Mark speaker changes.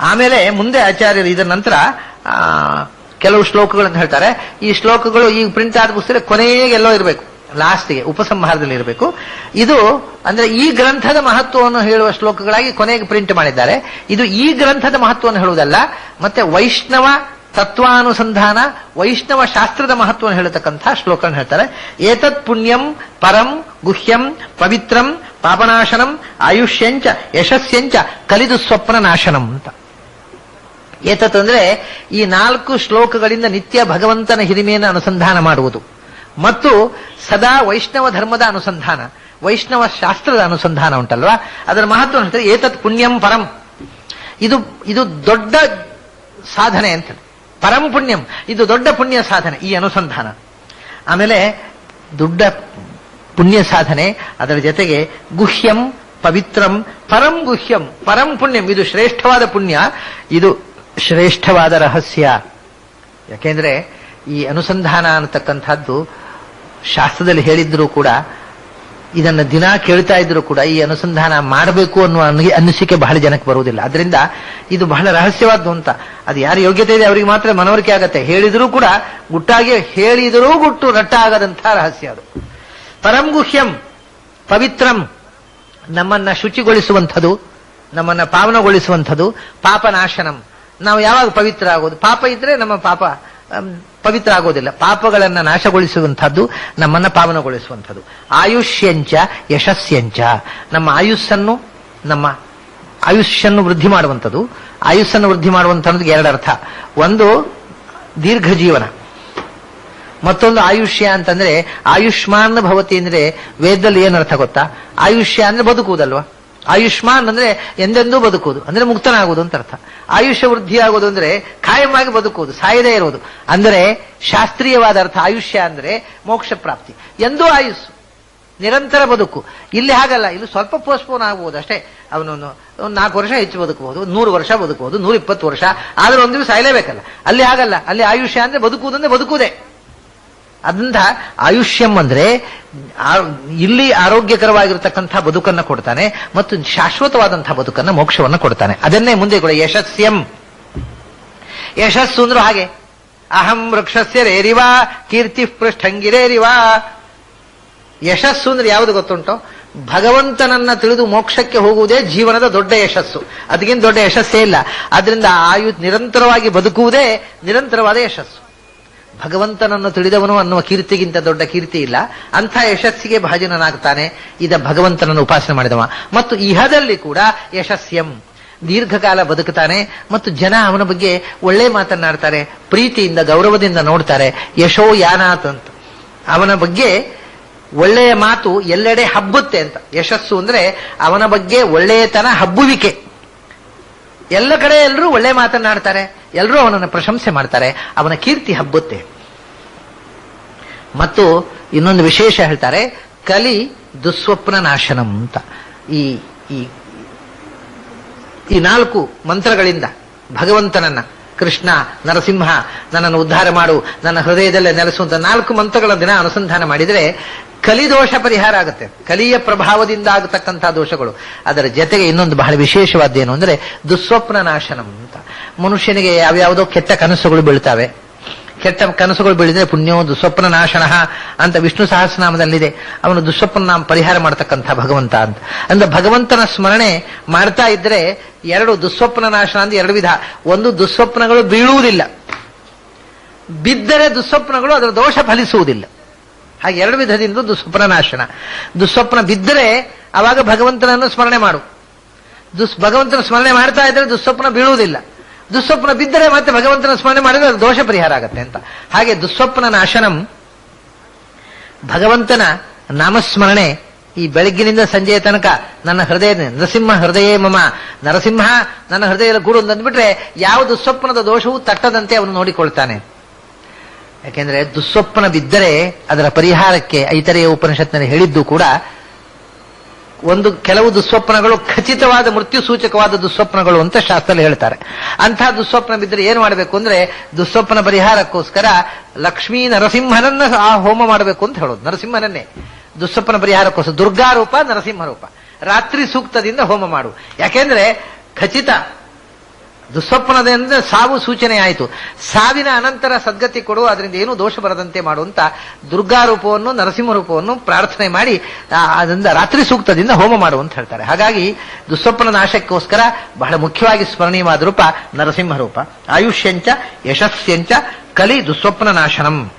Speaker 1: ಆಮೇಲೆ ಮುಂದೆ ಆಚಾರ್ಯರು ಇದರ ನಂತರ ಕೆಲವು ಶ್ಲೋಕಗಳನ್ನು ಹೇಳ್ತಾರೆ. ಈ ಶ್ಲೋಕಗಳು ಈಗ ಪ್ರಿಂಟ್ ಆದ ಪುಸ್ತಕ ಕೊನೆಗೆಲ್ಲೋ ಇರಬೇಕು, ಲಾಸ್ಟ್ಗೆ ಉಪಸಂಹಾರದಲ್ಲಿ ಇರಬೇಕು. ಇದು ಅಂದ್ರೆ ಈ ಗ್ರಂಥದ ಮಹತ್ವವನ್ನು ಹೇಳುವ ಶ್ಲೋಕಗಳಾಗಿ ಕೊನೆಗೆ ಪ್ರಿಂಟ್ ಮಾಡಿದ್ದಾರೆ. ಇದು ಈ ಗ್ರಂಥದ ಮಹತ್ವವನ್ನು ಹೇಳುವುದಲ್ಲ, ಮತ್ತೆ ವೈಷ್ಣವ ತತ್ವಾನುಸಂಧಾನ, ವೈಷ್ಣವ ಶಾಸ್ತ್ರದ ಮಹತ್ವವನ್ನು ಹೇಳತಕ್ಕಂಥ ಶ್ಲೋಕಗಳನ್ನು ಹೇಳ್ತಾರೆ. ಏತತ್ ಪುಣ್ಯಂ ಪರಂ ಗುಹ್ಯಂ ಪವಿತ್ರಂ ಪಾಪನಾಶನಂ ಆಯುಷ್ಯಂಚ ಯಶಸ್ಯಂಚ ಕಲಿದು ಸ್ವಪ್ನ ನಾಶನಂ ಅಂತ. ಏತತ್ ಅಂದ್ರೆ ಈ 4 ಶ್ಲೋಕಗಳಿಂದ ನಿತ್ಯ ಭಗವಂತನ ಹಿರಿಮೆಯನ್ನು ಅನುಸಂಧಾನ ಮಾಡುವುದು ಮತ್ತು ಸದಾ ವೈಷ್ಣವ ಧರ್ಮದ ಅನುಸಂಧಾನ, ವೈಷ್ಣವ ಶಾಸ್ತ್ರದ ಅನುಸಂಧಾನ ಉಂಟಲ್ವಾ, ಅದರ ಮಹತ್ವ ಹೇಳ್ತಾರೆ. ಏತತ್ ಪುಣ್ಯಂ ಪರಂ, ಇದು ದೊಡ್ಡ ಸಾಧನೆ ಅಂತ. ಪರಂ ಪುಣ್ಯಂ, ಇದು ದೊಡ್ಡ ಪುಣ್ಯ ಸಾಧನೆ, ಈ ಅನುಸಂಧಾನ. ಆಮೇಲೆ ದೊಡ್ಡ ಪುಣ್ಯ ಸಾಧನೆ, ಅದರ ಜೊತೆಗೆ ಗುಹ್ಯಂ ಪವಿತ್ರಂ ಪರಂ ಗುಹ್ಯಂ ಪರಂ ಪುಣ್ಯಂ, ಇದು ಶ್ರೇಷ್ಠವಾದ ಪುಣ್ಯ, ಇದು ಶ್ರೇಷ್ಠವಾದ ರಹಸ್ಯ. ಯಾಕೆಂದ್ರೆ ಈ ಅನುಸಂಧಾನ ಅನ್ನತಕ್ಕಂಥದ್ದು ಶಾಸ್ತ್ರದಲ್ಲಿ ಹೇಳಿದ್ರು ಕೂಡ, ಇದನ್ನು ದಿನ ಕೇಳ್ತಾ ಇದ್ರು ಕೂಡ ಈ ಅನುಸಂಧಾನ ಮಾಡಬೇಕು ಅನ್ನುವ ಅನಿಸಿಕೆ ಬಹಳ ಜನಕ್ಕೆ ಬರುವುದಿಲ್ಲ. ಅದರಿಂದ ಇದು ಬಹಳ ರಹಸ್ಯವಾದ್ದು ಅಂತ. ಅದು ಯಾರು ಯೋಗ್ಯತೆ ಇದೆ ಅವರಿಗೆ ಮಾತ್ರ ಮನವರಿಕೆ ಆಗತ್ತೆ. ಹೇಳಿದರೂ ಕೂಡ ಗುಟ್ಟಾಗಿ ಹೇಳಿದರೂ ಗುಟ್ಟು ರಟ್ಟ ಆಗದಂಥ ರಹಸ್ಯ ಅದು. ಪರಂ ಗುಹ್ಯಂ ಪವಿತ್ರಂ, ನಮ್ಮನ್ನ ಶುಚಿಗೊಳಿಸುವಂಥದ್ದು, ನಮ್ಮನ್ನ ಪಾವನಗೊಳಿಸುವಂಥದ್ದು. ಪಾಪನಾಶನಂ, ನಾವು ಯಾವಾಗ ಪವಿತ್ರ ಆಗೋದು? ಪಾಪ ಇದ್ರೆ ನಮ್ಮ ಪಾಪ ಪವಿತ್ರ ಆಗೋದಿಲ್ಲ. ಪಾಪಗಳನ್ನ ನಾಶಗೊಳಿಸುವಂಥದ್ದು, ನಮ್ಮನ್ನ ಪಾವನಗೊಳಿಸುವಂಥದ್ದು. ಆಯುಷ್ಯಂಚ ಯಶಸ್ಯಂಚ, ನಮ್ಮ ಆಯುಷ್ಯನ್ನು ವೃದ್ಧಿ ಮಾಡುವಂಥದ್ದು. ಆಯುಸ್ಸನ್ನು ವೃದ್ಧಿ ಮಾಡುವಂಥದ್ದು 2 ಅರ್ಥ. ಒಂದು ದೀರ್ಘ ಜೀವನ, ಮತ್ತೊಂದು ಆಯುಷ್ಯ ಅಂತಂದ್ರೆ ಆಯುಷ್ಮಾನ್ ಭವತಿ ಅಂದ್ರೆ ವೇದದಲ್ಲಿ ಏನು ಅರ್ಥ ಗೊತ್ತಾ? ಆಯುಷ್ಯ ಅಂದ್ರೆ ಬದುಕುವುದಲ್ವಾ. ಆಯುಷ್ಮಾನ್ ಅಂದ್ರೆ ಎಂದೆಂದೂ ಬದುಕುವುದು, ಅಂದ್ರೆ ಮುಕ್ತನಾಗುವುದು ಅಂತ ಅರ್ಥ. ಆಯುಷ್ಯ ವೃದ್ಧಿ ಆಗುವುದು ಅಂದ್ರೆ ಕಾಯಮಾಗಿ ಬದುಕುವುದು, ಸಾಯದೇ ಇರುವುದು. ಅಂದರೆ ಶಾಸ್ತ್ರೀಯವಾದ ಅರ್ಥ ಆಯುಷ್ಯ ಅಂದ್ರೆ ಮೋಕ್ಷ ಪ್ರಾಪ್ತಿ, ಎಂದೂ ಆಯುಸ್ಸು, ನಿರಂತರ ಬದುಕು. ಇಲ್ಲಿ ಹಾಗಲ್ಲ, ಇಲ್ಲಿ ಸ್ವಲ್ಪ ಪೋಸ್ಟ್ಪೋನ್ ಆಗಬಹುದು ಅಷ್ಟೇ. ಅವನೊಂದು 4 ವರ್ಷ ಹೆಚ್ಚು ಬದುಕಬಹುದು, 100 ವರ್ಷ ಬದುಕಬಹುದು, 120 ವರ್ಷ, ಆದ್ರೆ ಒಂದು ದಿವಸ ಸಾಯಲೇಬೇಕಲ್ಲ. ಅಲ್ಲಿ ಹಾಗಲ್ಲ, ಅಲ್ಲಿ ಆಯುಷ್ಯ ಅಂದ್ರೆ ಬದುಕುವುದಂದ್ರೆ ಬದುಕುವುದೇ. ಅದಂತ ಆಯುಷ್ಯಂ ಅಂದ್ರೆ ಇಲ್ಲಿ ಆರೋಗ್ಯಕರವಾಗಿರತಕ್ಕಂಥ ಬದುಕನ್ನು ಕೊಡ್ತಾನೆ ಮತ್ತು ಶಾಶ್ವತವಾದಂತಹ ಬದುಕನ್ನು, ಮೋಕ್ಷವನ್ನು ಕೊಡ್ತಾನೆ. ಅದನ್ನೇ ಮುಂದೆ ಕೂಡ ಯಶಸ್ಯಂ, ಯಶಸ್ಸು ಅಂದ್ರೂ ಹಾಗೆ. ಅಹಂ ವೃಕ್ಷಸ್ಯ ರೇರಿವಾ ಕೀರ್ತಿ ಪೃಷ್ಠಂಗಿರೇರಿವಾ. ಯಶಸ್ಸು ಅಂದ್ರೆ ಯಾವುದು ಗೊತ್ತುಂಟೋ? ಭಗವಂತನನ್ನ ತಿಳಿದು ಮೋಕ್ಷಕ್ಕೆ ಹೋಗುವುದೇ ಜೀವನದ ದೊಡ್ಡ ಯಶಸ್ಸು. ಅದಕ್ಕಿಂತ ದೊಡ್ಡ ಯಶಸ್ಸೇ ಇಲ್ಲ. ಆದ್ರಿಂದ ನಿರಂತರವಾಗಿ ಬದುಕುವುದೇ ನಿರಂತರವಾದ ಯಶಸ್ಸು. ಭಗವಂತನನ್ನು ತಿಳಿದವನು ಅನ್ನುವ ಕೀರ್ತಿಗಿಂತ ದೊಡ್ಡ ಕೀರ್ತಿ ಇಲ್ಲ. ಅಂಥ ಯಶಸ್ಸಿಗೆ ಭಾಜನನಾಗ್ತಾನೆ ಇದ ಭಗವಂತನನ್ನು ಉಪಾಸನೆ ಮಾಡಿದವ. ಮತ್ತು ಇಹದಲ್ಲಿ ಕೂಡ ಯಶಸ್ಯಂ, ದೀರ್ಘಕಾಲ ಬದುಕುತ್ತಾನೆ ಮತ್ತು ಜನ ಅವನ ಬಗ್ಗೆ ಒಳ್ಳೆ ಮಾತನ್ನಾಡ್ತಾರೆ, ಪ್ರೀತಿಯಿಂದ ಗೌರವದಿಂದ ನೋಡ್ತಾರೆ. ಯಶೋ ಯಾನಾತ್ ಅಂತ, ಅವನ ಬಗ್ಗೆ ಒಳ್ಳೆಯ ಮಾತು ಎಲ್ಲೆಡೆ ಹಬ್ಬುತ್ತೆ ಅಂತ. ಯಶಸ್ಸು ಅಂದ್ರೆ ಅವನ ಬಗ್ಗೆ ಒಳ್ಳೆಯತನ ಹಬ್ಬುವಿಕೆ. ಎಲ್ಲ ಕಡೆ ಎಲ್ಲರೂ ಒಳ್ಳೆ ಮಾತನ್ನಾಡ್ತಾರೆ, ಎಲ್ಲರೂ ಅವನನ್ನು ಪ್ರಶಂಸೆ ಮಾಡ್ತಾರೆ, ಅವನ ಕೀರ್ತಿ ಹಬ್ಬುತ್ತೆ. ಮತ್ತು ಇನ್ನೊಂದು ವಿಶೇಷ ಹೇಳ್ತಾರೆ, ಕಲಿ ದುಸ್ವಪ್ನ ನಾಶನಂ ಅಂತ. ಈ 4 ಮಂತ್ರಗಳಿಂದ ಭಗವಂತನನ್ನ, ಕೃಷ್ಣ ನರಸಿಂಹ ನನ್ನನ್ನು ಉದ್ಧಾರ ಮಾಡು, ನನ್ನ ಹೃದಯದಲ್ಲೇ ನೆಲೆಸುವಂತ 4 ಮಂತ್ರಗಳ ದಿನ ಅನುಸಂಧಾನ ಮಾಡಿದರೆ ಕಲಿದೋಷ ಪರಿಹಾರ ಆಗುತ್ತೆ. ಕಲಿಯ ಪ್ರಭಾವದಿಂದ ಆಗತಕ್ಕಂಥ ದೋಷಗಳು. ಅದರ ಜೊತೆಗೆ ಇನ್ನೊಂದು ಬಹಳ ವಿಶೇಷವಾದ್ದೇನು ಅಂದ್ರೆ ದುಸ್ವಪ್ನ ನಾಶನಂ ಅಂತ. ಮನುಷ್ಯನಿಗೆ ಯಾವ್ಯಾವುದೋ ಕೆಟ್ಟ ಕನಸುಗಳು ಬೀಳ್ತಾವೆ. ಕೆಟ್ಟ ಕನಸುಗಳು ಬೀಳಿದ್ರೆ ಪುಣ್ಯೋ ದುಸ್ವಪ್ನ ನಾಶನ ಅಂತ ವಿಷ್ಣು ಸಹಸ್ರನಾಮದಲ್ಲಿದೆ. ಅವನು ದುಸ್ವಪ್ನ ಪರಿಹಾರ ಮಾಡತಕ್ಕಂಥ ಭಗವಂತ ಅಂತ. ಅಂದ್ರೆ ಭಗವಂತನ ಸ್ಮರಣೆ ಮಾಡ್ತಾ ಇದ್ರೆ 2 ದುಸ್ವಪ್ನ ನಾಶನ ಅಂದ್ರೆ 2 ವಿಧ. ಒಂದು, ದುಸ್ವಪ್ನಗಳು ಬೀಳುವುದಿಲ್ಲ, ಬಿದ್ದರೆ ದುಸ್ವಪ್ನಗಳು ಅದರ ದೋಷ ಫಲಿಸುವುದಿಲ್ಲ. ಹಾಗೆ 2 ವಿಧದಿಂದ ದುಸ್ವಪ್ನ ನಾಶನ. ದುಸ್ವಪ್ನ ಬಿದ್ದರೆ ಅವಾಗ ಭಗವಂತನನ್ನು ಸ್ಮರಣೆ ಮಾಡು. ಭಗವಂತನ ಸ್ಮರಣೆ ಮಾಡ್ತಾ ಇದ್ರೆ ದುಸ್ವಪ್ನ ಬೀಳುವುದಿಲ್ಲ. ದುಸ್ವಪ್ನ ಬಿದ್ದರೆ ಮತ್ತೆ ಭಗವಂತನ ಸ್ಮರಣೆ ಮಾಡಿದ್ರೆ ಅದು ದೋಷ ಪರಿಹಾರ ಆಗತ್ತೆ ಅಂತ. ಹಾಗೆ ದುಸ್ವಪ್ನ ನಾಶನಂ, ಭಗವಂತನ ನಾಮಸ್ಮರಣೆ ಈ ಬೆಳಗ್ಗಿನಿಂದ ಸಂಜೆಯ ತನಕ ನನ್ನ ಹೃದಯ, ನರಸಿಂಹ ಹೃದಯೇ ಮಮ, ನರಸಿಂಹ ನನ್ನ ಹೃದಯದಲ್ಲಿ ಕೂಡು ಅಂದ್ಬಿಟ್ರೆ ಯಾವ ದುಸ್ವಪ್ನದ ದೋಷವೂ ತಟ್ಟದಂತೆ ಅವನು ನೋಡಿಕೊಳ್ತಾನೆ. ಯಾಕೆಂದ್ರೆ ದುಸ್ವಪ್ನ ಬಿದ್ದರೆ ಅದರ ಪರಿಹಾರಕ್ಕೆ ಐತರೇಯ ಉಪನಿಷತ್ನಲ್ಲಿ ಹೇಳಿದ್ದು ಕೂಡ, ಕೆಲವು ದುಸ್ವಪ್ನಗಳು ಖಚಿತವಾದ ಮೃತ್ಯು ಸೂಚಕವಾದ ದುಸ್ವಪ್ನಗಳು ಅಂತ ಶಾಸ್ತ್ರದಲ್ಲಿ ಹೇಳ್ತಾರೆ. ಅಂಥ ದುಸ್ವಪ್ನ ಬಿದ್ದರೆ ಏನು ಮಾಡಬೇಕು ಅಂದ್ರೆ, ದುಸ್ವಪ್ನ ಪರಿಹಾರಕ್ಕೋಸ್ಕರ ಲಕ್ಷ್ಮೀ ನರಸಿಂಹನನ್ನ ಆ ಹೋಮ ಮಾಡಬೇಕು ಅಂತ ಹೇಳೋದು. ನರಸಿಂಹನನ್ನೇ ದುಸ್ವಪ್ನ ಪರಿಹಾರಕ್ಕೋಸ್ಕರ ದುರ್ಗಾ ರೂಪ, ನರಸಿಂಹ ರೂಪ, ರಾತ್ರಿ ಸೂಕ್ತದಿಂದ ಹೋಮ ಮಾಡು. ಯಾಕೆಂದ್ರೆ ಖಚಿತ ದುಸ್ವಪ್ನದಿಂದ ಸಾವು ಸೂಚನೆ ಆಯಿತು. ಸಾವಿನ ಅನಂತರ ಸದ್ಗತಿ ಕೊಡು, ಅದರಿಂದ ಏನೂ ದೋಷ ಬರದಂತೆ ಮಾಡುವಂತ ದುರ್ಗಾ ರೂಪವನ್ನು ನರಸಿಂಹ ರೂಪವನ್ನು ಪ್ರಾರ್ಥನೆ ಮಾಡಿ ಅದರಿಂದ ರಾತ್ರಿ ಸೂಕ್ತದಿಂದ ಹೋಮ ಮಾಡುವಂತ ಹೇಳ್ತಾರೆ. ಹಾಗಾಗಿ ದುಸ್ವಪ್ನ ನಾಶಕ್ಕೋಸ್ಕರ ಬಹಳ ಮುಖ್ಯವಾಗಿ ಸ್ಮರಣೀಯವಾದ ರೂಪ ನರಸಿಂಹ ರೂಪ. ಆಯುಷ್ಯಂಚ ಯಶಸ್ಯಂಚ ಕಲಿ ದುಸ್ವಪ್ನ ನಾಶನಂ.